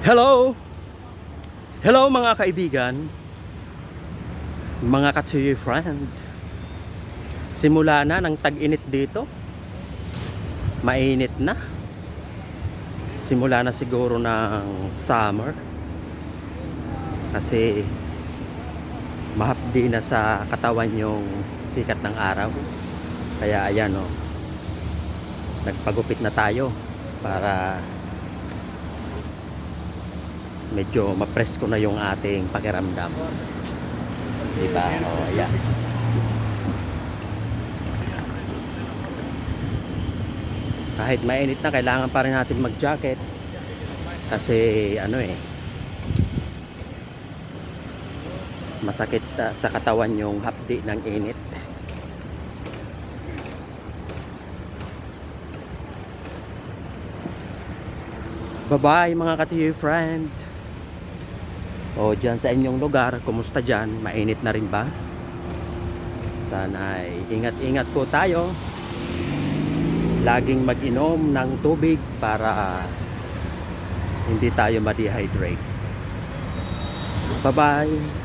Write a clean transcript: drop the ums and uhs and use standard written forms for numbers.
Hello! Hello mga kaibigan, mga ka-cheer friend. Simula na ng tag-init dito. Mainit na. Simula na siguro ng summer. Kasi mahapdi na sa katawan yung sikat ng araw. Kaya ayan o, nagpagupit na tayo para medyo ma-presko na yung ating pakiramdam. Diba? O, ayan. Kahit mainit na, kailangan pa rin natin mag-jacket. Kasi, masakit sa katawan yung hapdi ng init. Bye-bye mga ka-TU friend. O dyan sa inyong lugar, kumusta dyan? Mainit na rin ba? Sana ay ingat-ingat po tayo. Laging mag-inom ng tubig para hindi tayo ma-dehydrate. Bye-bye.